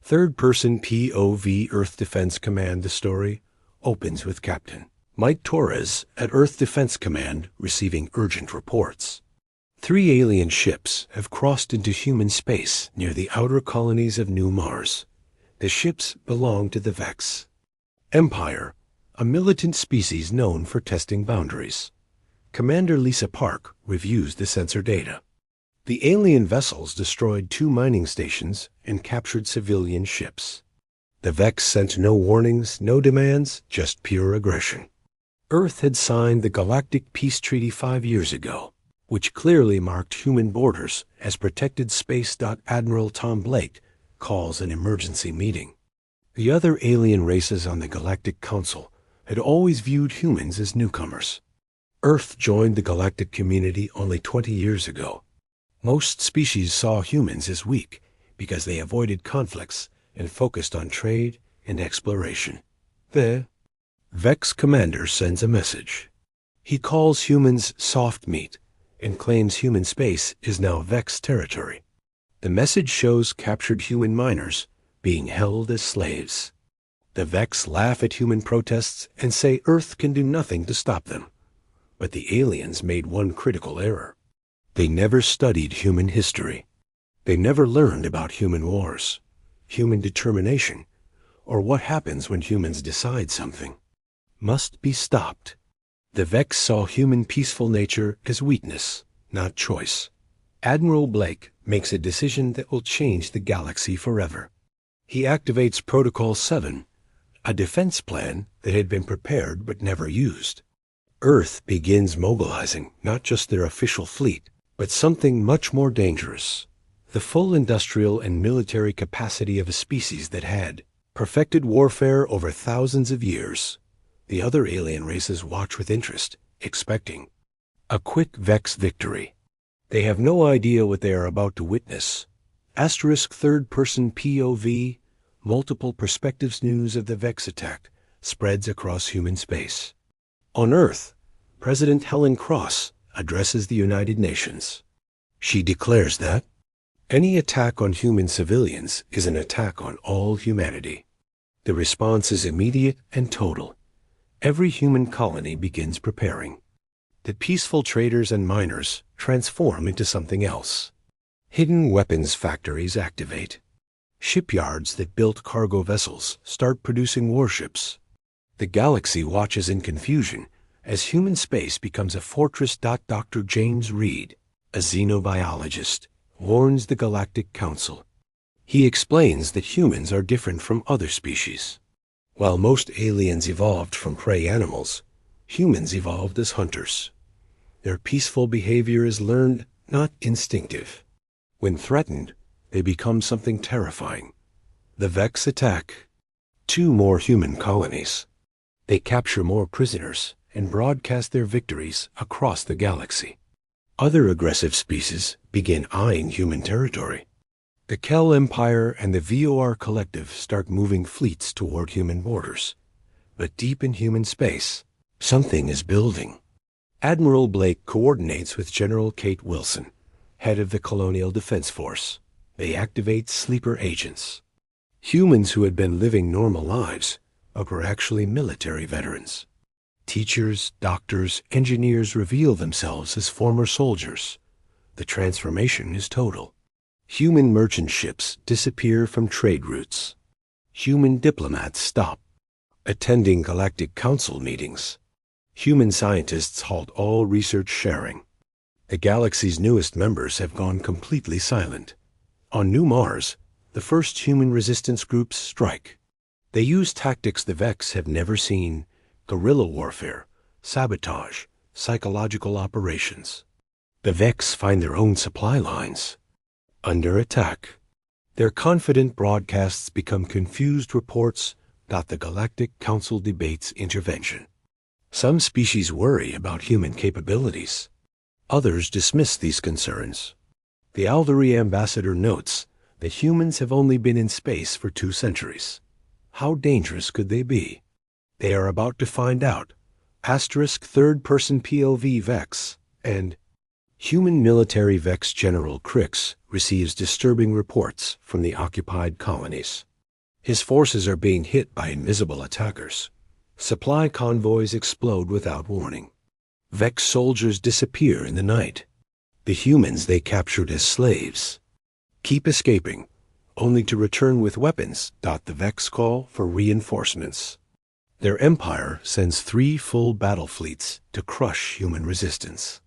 Third-person POV Earth Defense Command. The story opens with Captain Mike Torres at Earth Defense Command receiving urgent reports. 3 alien ships have crossed into human space near the outer colonies of New Mars. The ships belong to the Vex Empire, a militant species known for testing boundaries. Commander Lisa Park reviews the sensor data. The alien vessels destroyed 2 mining stations and captured civilian ships. The Vex sent no warnings, no demands, just pure aggression. Earth had signed the Galactic Peace Treaty 5 years ago, which clearly marked human borders as protected space. Admiral Tom Blake calls an emergency meeting. The other alien races on the Galactic Council had always viewed humans as newcomers. Earth joined the galactic community only 20 years ago. Most species saw humans as weak because they avoided conflicts and focused on trade and exploration. The Vex commander sends a message. He calls humans soft meat and claims human space is now Vex territory. The message shows captured human miners being held as slaves. The Vex laugh at human protests and say Earth can do nothing to stop them. But the aliens made one critical error. They never studied human history. They never learned about human wars, human determination, or what happens when humans decide something must be stopped. The Vex saw human peaceful nature as weakness, not choice. Admiral Blake makes a decision that will change the galaxy forever. He activates Protocol 7, a defense plan that had been prepared but never used. Earth begins mobilizing not just their official fleet, but something much more dangerous, the full industrial and military capacity of a species that had perfected warfare over thousands of years. The other alien races watch with interest, expecting a quick Vex victory. They have no idea what they are about to witness. Third-person POV, multiple perspectives. News of the Vex attack spreads across human space. On Earth, President Helen Cross addresses the United Nations. She declares that any attack on human civilians is an attack on all humanity. The response is immediate and total. Every human colony begins preparing. The peaceful traders and miners transform into something else. Hidden weapons factories activate. Shipyards that built cargo vessels start producing warships. The galaxy watches in confusion as human space becomes a fortress. Dr. James Reed, a xenobiologist, warns the Galactic Council. He explains that humans are different from other species. While most aliens evolved from prey animals, humans evolved as hunters. Their peaceful behavior is learned, not instinctive. When threatened, they become something terrifying. The Vex attack 2 more human colonies. They capture more prisoners and broadcast their victories across the galaxy. Other aggressive species begin eyeing human territory. The Kel Empire and the VOR Collective start moving fleets toward human borders. But deep in human space, something is building. Admiral Blake coordinates with General Kate Wilson, head of the Colonial Defense Force. They activate sleeper agents. Humans who had been living normal lives but were actually military veterans. Teachers, doctors, engineers reveal themselves as former soldiers. The transformation is total. Human merchant ships disappear from trade routes. Human diplomats stop attending Galactic Council meetings. Human scientists halt all research sharing. The galaxy's newest members have gone completely silent. On New Mars, the first human resistance groups strike. They use tactics the Vex have never seen: guerrilla warfare, sabotage, psychological operations. The Vex find their own supply lines under attack. Their confident broadcasts become confused reports. The Galactic Council debates intervention. Some species worry about human capabilities. Others dismiss these concerns. The Alderi ambassador notes that humans have only been in space for 2 centuries. How dangerous could they be? They are about to find out. Third-person POV Vex and human military Vex General Crix receives disturbing reports from the occupied colonies. His forces are being hit by invisible attackers. Supply convoys explode without warning. Vex soldiers disappear in the night. The humans they captured as slaves keep escaping, only to return with weapons. The Vex call for reinforcements. Their empire sends 3 full battle fleets to crush human resistance.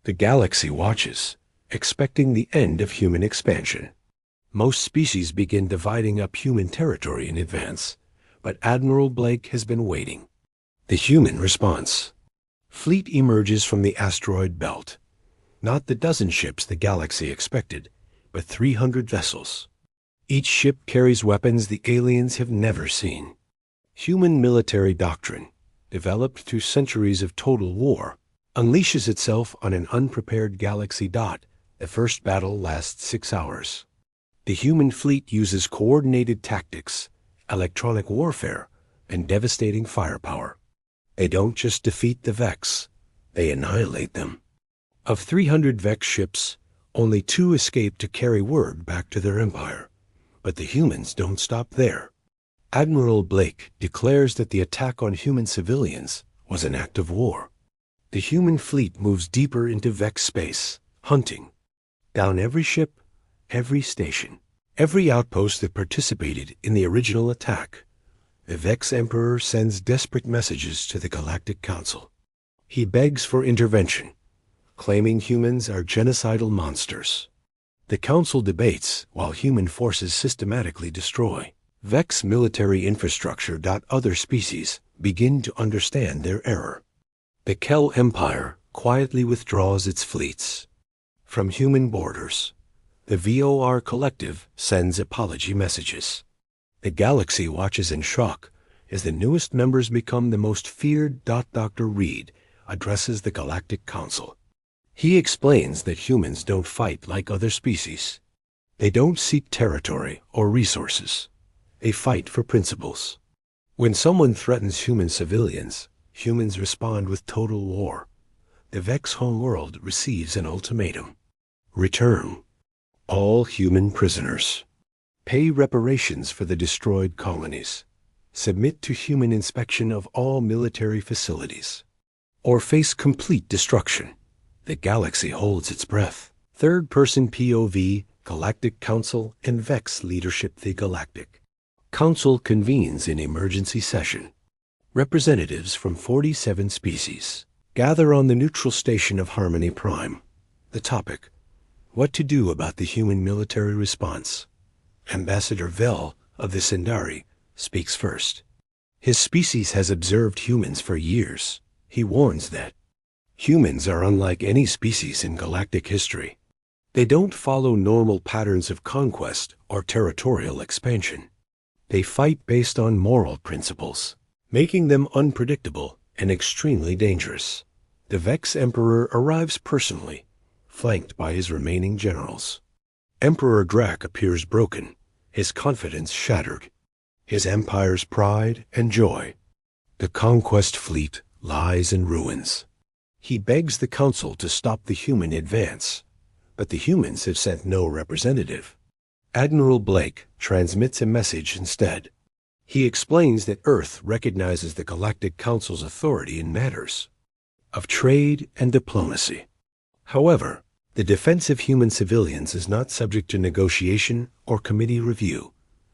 The galaxy watches, expecting the end of human expansion. Most species begin dividing up human territory in advance, but Admiral Blake has been waiting. The human response. Fleet emerges from the asteroid belt. Not the dozen ships the galaxy expected, but 300 vessels. Each ship carries weapons the aliens have never seen. Human military doctrine, developed through centuries of total war, unleashes itself on an unprepared galaxy. The first battle lasts 6 hours. The human fleet uses coordinated tactics, electronic warfare, and devastating firepower. They don't just defeat the Vex, they annihilate them. Of 300 Vex ships, only 2 escape to carry word back to their empire. But the humans don't stop there. Admiral Blake declares that the attack on human civilians was an act of war. The human fleet moves deeper into Vex space, hunting down every ship, every station, every outpost that participated in the original attack. The Vex Emperor sends desperate messages to the Galactic Council. He begs for intervention, claiming humans are genocidal monsters. The Council debates while human forces systematically destroy Vex military infrastructure. Other species begin to understand their error. The Kel Empire quietly withdraws its fleets from human borders. The VOR Collective sends apology messages. The galaxy watches in shock as the newest members become the most feared. Dr. Reed addresses the Galactic Council. He explains that humans don't fight like other species. They don't seek territory or resources. They fight for principles. When someone threatens human civilians, humans respond with total war. The Vex homeworld receives an ultimatum. Return all human prisoners. Pay reparations for the destroyed colonies. Submit to human inspection of all military facilities. Or face complete destruction. The galaxy holds its breath. Third-person POV, Galactic Council, and Vex leadership. The Galactic Council convenes in emergency session. Representatives from 47 species gather on the neutral station of Harmony Prime. The topic: what to do about the human military response. Ambassador Vel of the Sindari speaks first. His species has observed humans for years. He warns that humans are unlike any species in galactic history. They don't follow normal patterns of conquest or territorial expansion. They fight based on moral principles, making them unpredictable and extremely dangerous. The Vex Emperor arrives personally, flanked by his remaining generals. Emperor Drac appears broken, his confidence shattered, his empire's pride and joy. The conquest fleet lies in ruins. He begs the council to stop the human advance, but the humans have sent no representative. Admiral Blake transmits a message instead. He explains that Earth recognizes the Galactic Council's authority in matters of trade and diplomacy. However, the defense of human civilians is not subject to negotiation or committee review.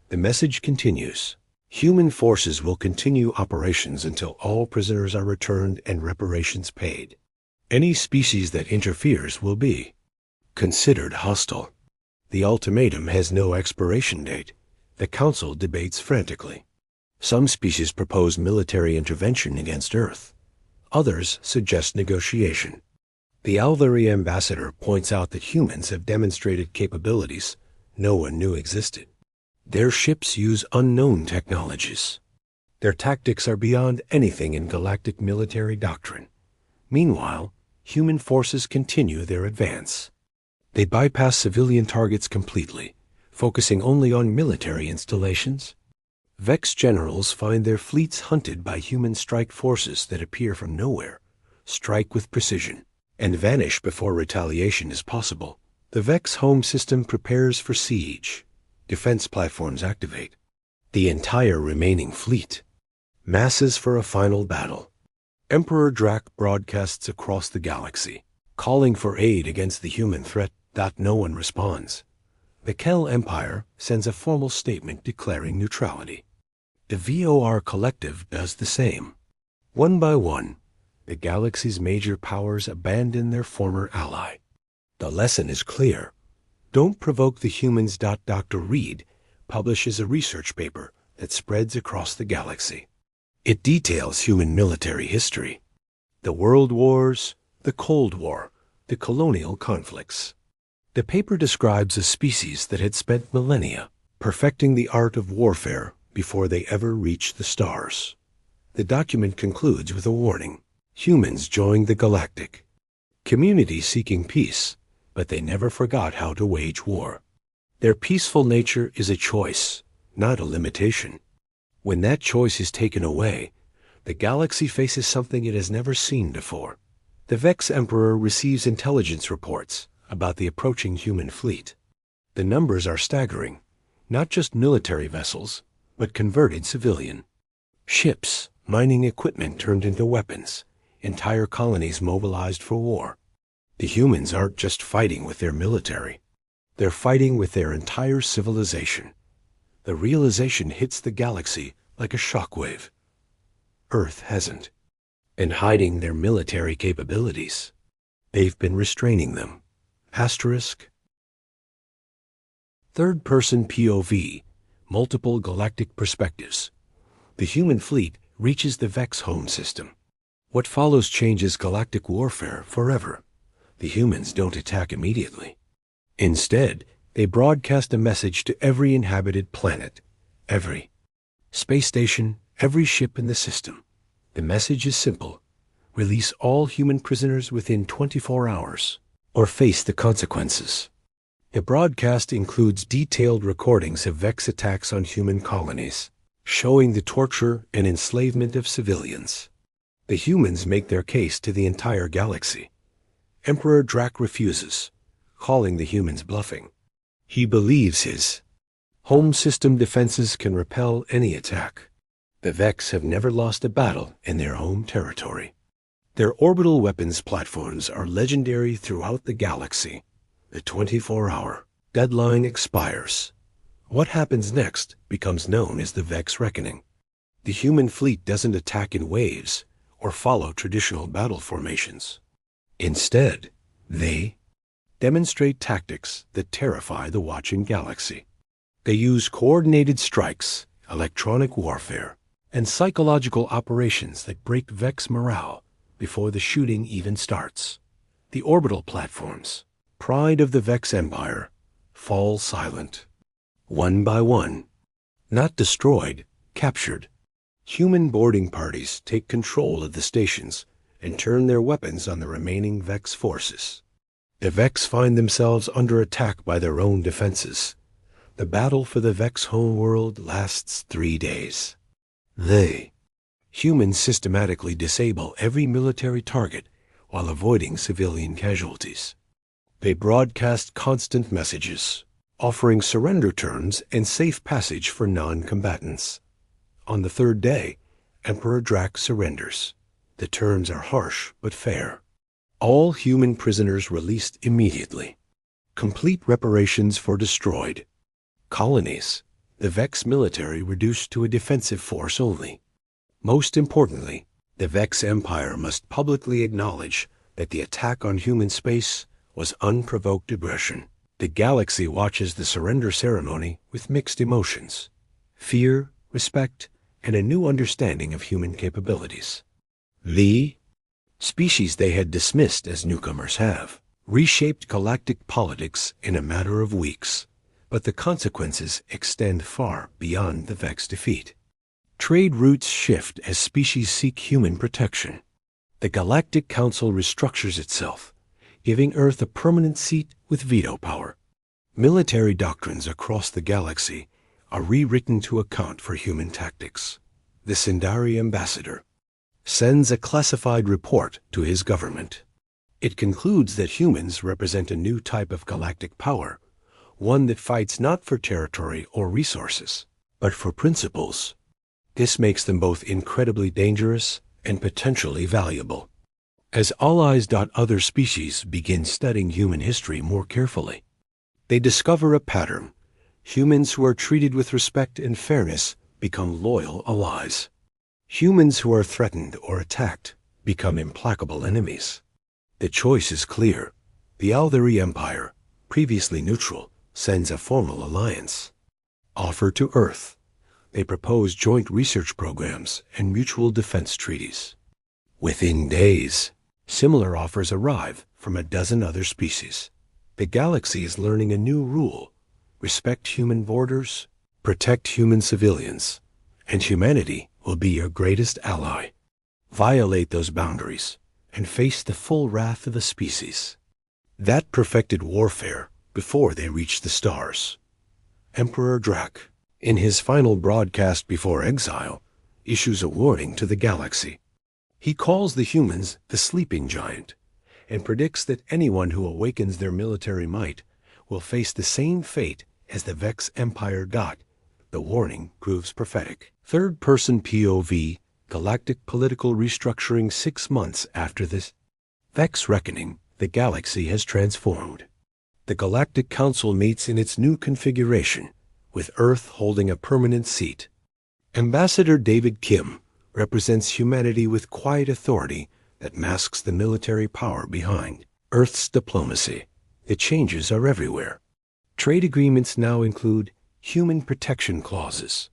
The message continues. Human forces will continue operations until all prisoners are returned and reparations paid. Any species that interferes will be considered hostile. The ultimatum has no expiration date. The Council debates frantically. Some species propose military intervention against Earth. Others suggest negotiation. The Alvari ambassador points out that humans have demonstrated capabilities no one knew existed. Their ships use unknown technologies. Their tactics are beyond anything in galactic military doctrine. Meanwhile, human forces continue their advance. They bypass civilian targets completely, focusing only on military installations. Vex generals find their fleets hunted by human strike forces that appear from nowhere, strike with precision, and vanish before retaliation is possible. The Vex home system prepares for siege. Defense platforms activate. the entire remaining fleet, masses for a final battle. Emperor Drac broadcasts across the galaxy, calling for aid against the human threat that no one responds. The Kel Empire sends a formal statement declaring neutrality. The VOR Collective does the same. One by one, the galaxy's major powers abandon their former ally. The lesson is clear. Don't provoke the humans. Dr. Reed publishes a research paper that spreads across the galaxy. It details human military history, the World Wars, the Cold War, the colonial conflicts. The paper describes a species that had spent millennia perfecting the art of warfare before they ever reached the stars. The document concludes with a warning. Humans joined the Galactic community seeking peace, but they never forgot how to wage war. Their peaceful nature is a choice, not a limitation. When that choice is taken away, the galaxy faces something it has never seen before. The Vex Emperor receives intelligence reports about the approaching human fleet. The numbers are staggering, not just military vessels, but converted civilian ships, mining equipment turned into weapons, entire colonies mobilized for war. The humans aren't just fighting with their military. They're fighting with their entire civilization. The realization hits the galaxy like a shockwave. Earth hasn't. And hiding their military capabilities, they've been restraining them. Asterisk. Third-person POV, multiple galactic perspectives. The human fleet reaches the Vex home system. What follows changes galactic warfare forever. The humans don't attack immediately. Instead, they broadcast a message to every inhabited planet, every space station, every ship in the system. The message is simple. Release all human prisoners within 24 hours, or face the consequences. The broadcast includes detailed recordings of Vex attacks on human colonies, showing the torture and enslavement of civilians. The humans make their case to the entire galaxy. Emperor Drac refuses, calling the humans bluffing. He believes his home system defenses can repel any attack. The Vex have never lost a battle in their home territory. Their orbital weapons platforms are legendary throughout the galaxy. The 24-hour deadline expires. What happens next becomes known as the Vex Reckoning. The human fleet doesn't attack in waves or follow traditional battle formations. Instead, they demonstrate tactics that terrify the watching galaxy. They use coordinated strikes, electronic warfare, and psychological operations that break Vex morale before the shooting even starts. The orbital platforms, pride of the Vex Empire, fall silent. One by one, not destroyed, captured. Human boarding parties take control of the stations and turn their weapons on the remaining Vex forces. The Vex find themselves under attack by their own defenses. The battle for the Vex homeworld lasts 3 days. Humans systematically disable every military target while avoiding civilian casualties. They broadcast constant messages, offering surrender terms and safe passage for non-combatants. On the 3rd day, Emperor Drac surrenders. The terms are harsh but fair. All human prisoners released immediately. Complete reparations for destroyed colonies. The Vex military reduced to a defensive force only. Most importantly, the Vex Empire must publicly acknowledge that the attack on human space was unprovoked aggression. The galaxy watches the surrender ceremony with mixed emotions: fear, respect, and a new understanding of human capabilities. The species they had dismissed as newcomers have reshaped galactic politics in a matter of weeks, but the consequences extend far beyond the Vex defeat. Trade routes shift as species seek human protection. The Galactic Council restructures itself, giving Earth a permanent seat with veto power. Military doctrines across the galaxy are rewritten to account for human tactics. The Sindari ambassador sends a classified report to his government. It concludes that humans represent a new type of galactic power, one that fights not for territory or resources, But for principles, this makes them both incredibly dangerous and potentially valuable. As allies. Other species begin studying human history more carefully. They discover a pattern. Humans who are treated with respect and fairness become loyal allies. Humans who are threatened or attacked become implacable enemies. The choice is clear. The Aldari Empire, previously neutral, sends a formal alliance. Offer to Earth. They propose joint research programs and mutual defense treaties. Within days, similar offers arrive from a dozen other species. The galaxy is learning a new rule: respect human borders, protect human civilians, and humanity will be your greatest ally. Violate those boundaries and face the full wrath of the species. That perfected warfare before they reach the stars. Emperor Drac, in his final broadcast before exile, issues a warning to the galaxy. He calls the humans the sleeping giant and predicts that anyone who awakens their military might will face the same fate as the Vex Empire. The warning proves prophetic. Third-person POV, galactic political restructuring 6 months after this Vex reckoning. The galaxy has transformed. The Galactic Council meets in its new configuration, with Earth holding a permanent seat. Ambassador David Kim represents humanity with quiet authority that masks the military power behind Earth's diplomacy. The changes are everywhere. Trade agreements now include human protection clauses.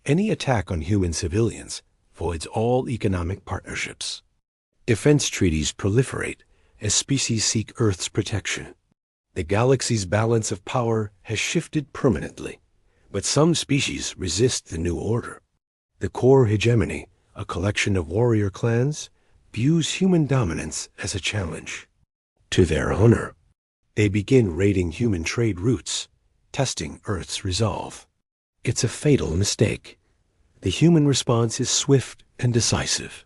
Any attack on human civilians voids all economic partnerships. Defense treaties proliferate as species seek Earth's protection. The galaxy's balance of power has shifted permanently, but some species resist the new order. The core hegemony, a collection of warrior clans, views human dominance as a challenge. To their honor, they begin raiding human trade routes, testing Earth's resolve. It's a fatal mistake. The human response is swift and decisive.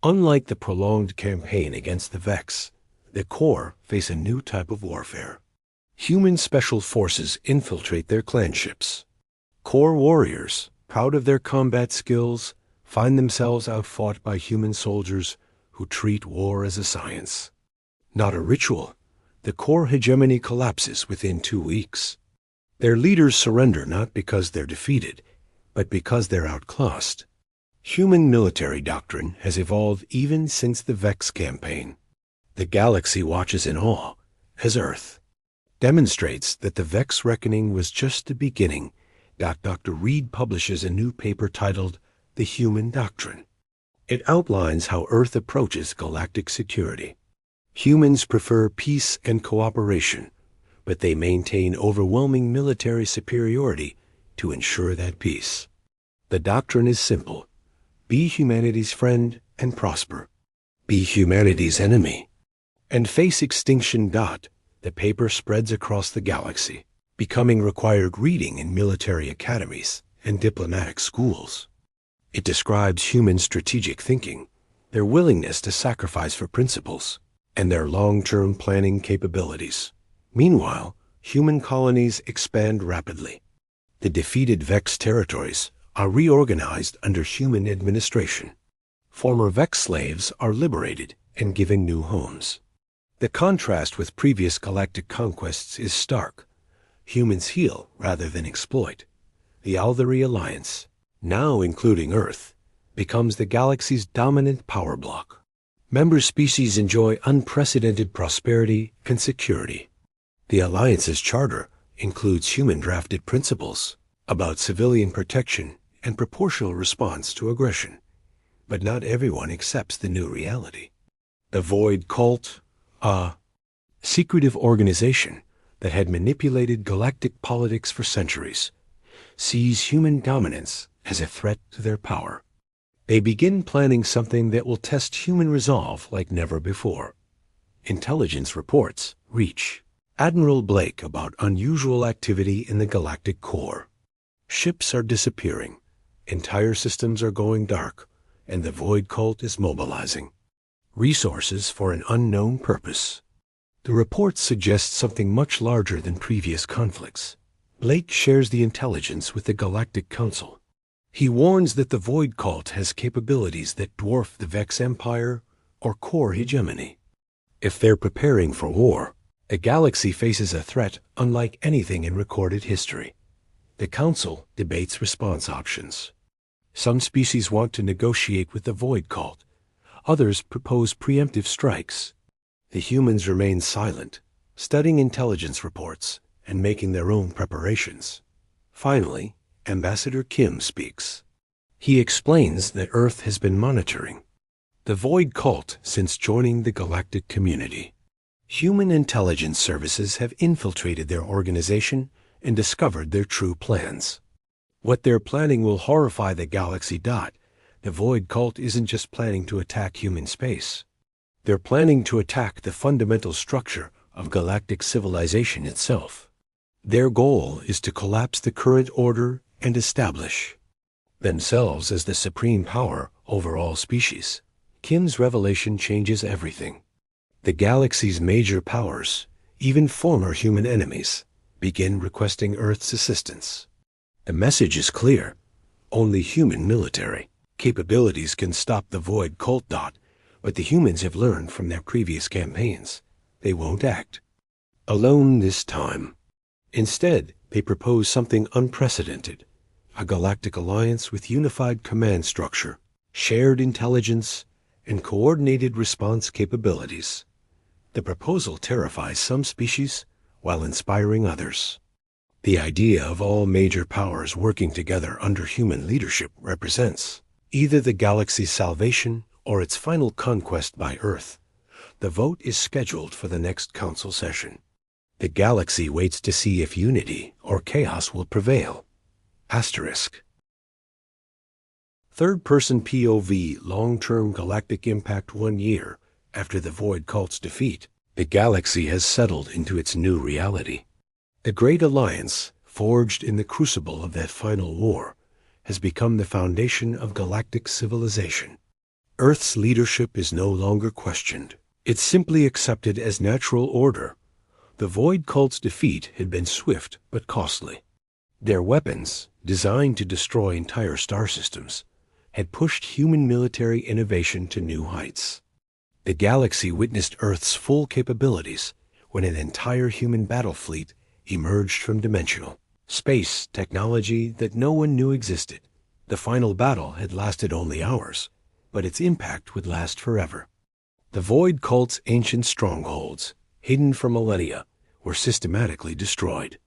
Unlike the prolonged campaign against the Vex, the core face a new type of warfare. Human special forces infiltrate their clanships. Core warriors, proud of their combat skills, find themselves outfought by human soldiers who treat war as a science. Not a ritual, the core hegemony collapses within 2 weeks. Their leaders surrender not because they're defeated, but because they're outclassed. Human military doctrine has evolved even since the Vex campaign. The galaxy watches in awe as Earth demonstrates that the Vex reckoning was just the beginning. Dr. Reed publishes a new paper titled The Human Doctrine. It outlines how Earth approaches galactic security. Humans prefer peace and cooperation, but they maintain overwhelming military superiority to ensure that peace. The doctrine is simple: be humanity's friend and prosper. Be humanity's enemy and face extinction. The paper spreads across the galaxy, becoming required reading in military academies and diplomatic schools. It describes human strategic thinking, their willingness to sacrifice for principles, and their long-term planning capabilities. Meanwhile, human colonies expand rapidly. The defeated Vex territories are reorganized under human administration. Former Vex slaves are liberated and given new homes. The contrast with previous galactic conquests is stark. Humans heal rather than exploit. The Aldari Alliance, now including Earth, becomes the galaxy's dominant power block. Member species enjoy unprecedented prosperity and security. The Alliance's charter includes human-drafted principles about civilian protection and proportional response to aggression. But not everyone accepts the new reality. The Void Cult, a secretive organization that had manipulated galactic politics for centuries, sees human dominance as a threat to their power. They begin planning something that will test human resolve like never before. Intelligence reports reach Admiral Blake about unusual activity in the galactic core. Ships are disappearing, entire systems are going dark, and the Void Cult is mobilizing resources for an unknown purpose. The reports suggest something much larger than previous conflicts. Blake shares the intelligence with the Galactic Council. He warns that the Void Cult has capabilities that dwarf the Vex Empire or core hegemony. If they're preparing for war, a galaxy faces a threat unlike anything in recorded history. The Council debates response options. Some species want to negotiate with the Void Cult. Others propose preemptive strikes. The humans remain silent, studying intelligence reports and making their own preparations. Finally, Ambassador Kim speaks. He explains that Earth has been monitoring the Void Cult since joining the galactic community. Human intelligence services have infiltrated their organization and discovered their true plans. What they're planning will horrify the galaxy. The Void Cult isn't just planning to attack human space. They're planning to attack the fundamental structure of galactic civilization itself. Their goal is to collapse the current order and establish themselves as the supreme power over all species. Kim's revelation changes everything. The galaxy's major powers, even former human enemies, begin requesting Earth's assistance. The message is clear. Only human military capabilities can stop the Void Cult. But the humans have learned from their previous campaigns. They won't act alone this time. Instead, they propose something unprecedented: a galactic alliance with unified command structure, shared intelligence, and coordinated response capabilities. The proposal terrifies some species while inspiring others. The idea of all major powers working together under human leadership represents either the galaxy's salvation or its final conquest by Earth. The vote is scheduled for the next council session. The galaxy waits to see if unity or chaos will prevail. Asterisk. Third-person POV long-term galactic impact. 1 year after the Void Cult's defeat, the galaxy has settled into its new reality. The Great Alliance, forged in the crucible of that final war, has become the foundation of galactic civilization. Earth's leadership is no longer questioned. It's simply accepted as natural order. The Void Cult's defeat had been swift but costly. Their weapons, designed to destroy entire star systems, had pushed human military innovation to new heights. The galaxy witnessed Earth's full capabilities when an entire human battle fleet emerged from dimensional space technology that no one knew existed. The final battle had lasted only hours, but its impact would last forever. The Void Cult's ancient strongholds, hidden for millennia, were systematically destroyed.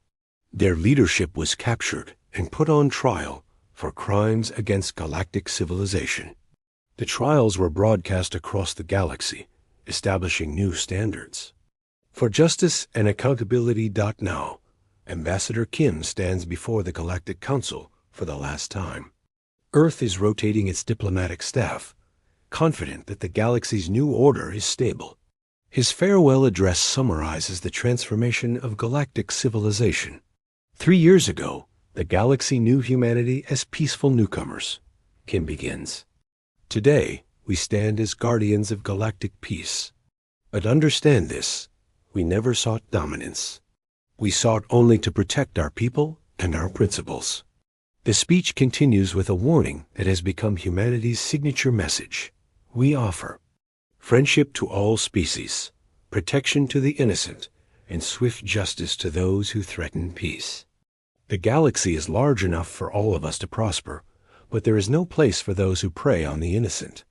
Their leadership was captured and put on trial for crimes against galactic civilization. The trials were broadcast across the galaxy, establishing new standards for justice and accountability. Now, Ambassador Kim stands before the Galactic Council for the last time. Earth is rotating its diplomatic staff, confident that the galaxy's new order is stable. His farewell address summarizes the transformation of galactic civilization. 3 years ago, the galaxy knew humanity as peaceful newcomers. Kim begins. Today, we stand as guardians of galactic peace. But understand this, we never sought dominance. We sought only to protect our people and our principles. The speech continues with a warning that has become humanity's signature message. We offer friendship to all species, protection to the innocent, and swift justice to those who threaten peace. The galaxy is large enough for all of us to prosper, but there is no place for those who prey on the innocent.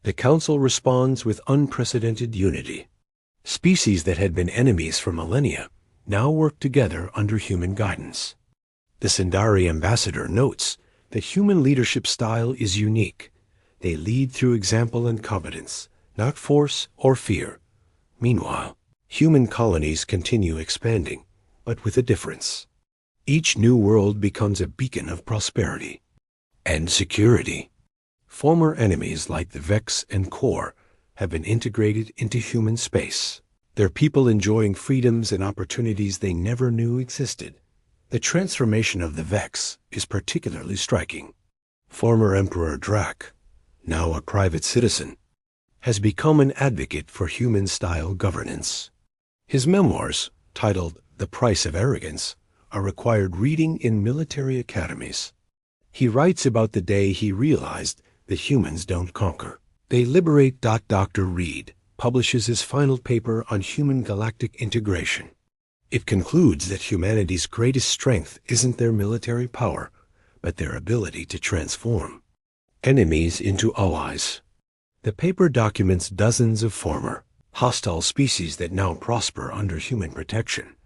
The Council responds with unprecedented unity. Species that had been enemies for millennia now work together under human guidance. The Sindari ambassador notes that human leadership style is unique. They lead through example and competence, not force or fear. Meanwhile, human colonies continue expanding, but with a difference. Each new world becomes a beacon of prosperity and security. Former enemies like the Vex and Core have been integrated into human space, their people enjoying freedoms and opportunities they never knew existed. The transformation of the Vex is particularly striking. Former Emperor Drac, now a private citizen, has become an advocate for human-style governance. His memoirs, titled The Price of Arrogance, a required reading in military academies. He writes about the day he realized that humans don't conquer. They liberate. Dr. Reed publishes his final paper on human galactic integration. It concludes that humanity's greatest strength isn't their military power, but their ability to transform enemies into allies. The paper documents dozens of former hostile species that now prosper under human protection.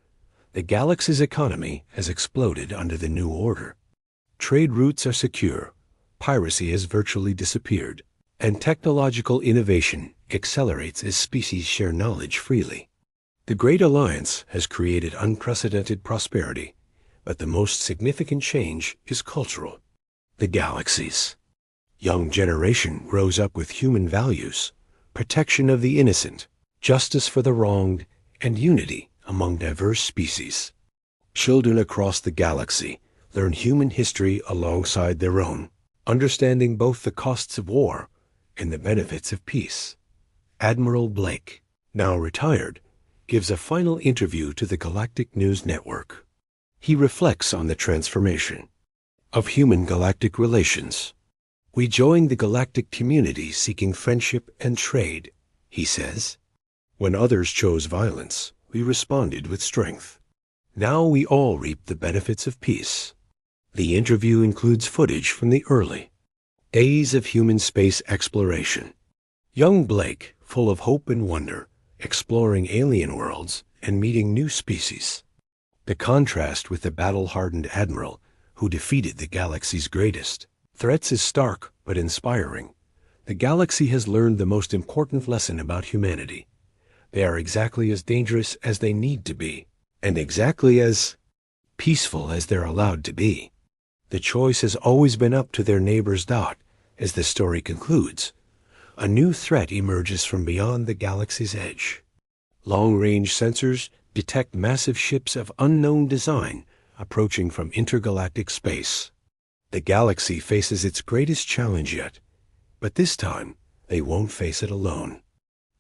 The galaxy's economy has exploded under the new order. Trade routes are secure, piracy has virtually disappeared, and technological innovation accelerates as species share knowledge freely. The Great Alliance has created unprecedented prosperity, but the most significant change is cultural. The galaxy's young generation grows up with human values, protection of the innocent, justice for the wronged, and unity among diverse species. Children across the galaxy learn human history alongside their own, understanding both the costs of war and the benefits of peace. Admiral Blake, now retired, gives a final interview to the Galactic News Network. He reflects on the transformation of human-galactic relations. "We joined the galactic community seeking friendship and trade," he says. "When others chose violence, we responded with strength. Now we all reap the benefits of peace." The interview includes footage from the early days of human space exploration. Young Blake, full of hope and wonder, exploring alien worlds and meeting new species. The contrast with the battle-hardened admiral who defeated the galaxy's greatest threats is stark but inspiring. The galaxy has learned the most important lesson about humanity. They are exactly as dangerous as they need to be, and exactly as peaceful as they're allowed to be. The choice has always been up to their neighbors. As the story concludes, a new threat emerges from beyond the galaxy's edge. Long-range sensors detect massive ships of unknown design approaching from intergalactic space. The galaxy faces its greatest challenge yet, but this time they won't face it alone.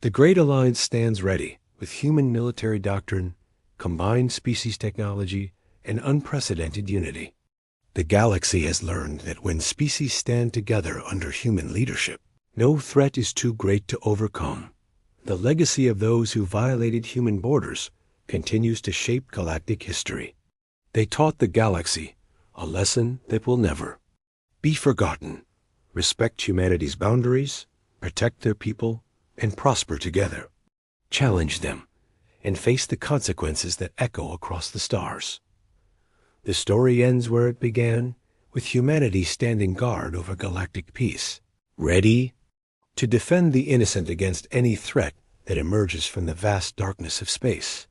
The Great Alliance stands ready with human military doctrine, combined species technology, and unprecedented unity. The galaxy has learned that when species stand together under human leadership, no threat is too great to overcome. The legacy of those who violated human borders continues to shape galactic history. They taught the galaxy a lesson that will never be forgotten. Respect humanity's boundaries, protect their people, and prosper together. Challenge them, and face the consequences that echo across the stars. The story ends where it began, with humanity standing guard over galactic peace, ready to defend the innocent against any threat that emerges from the vast darkness of space.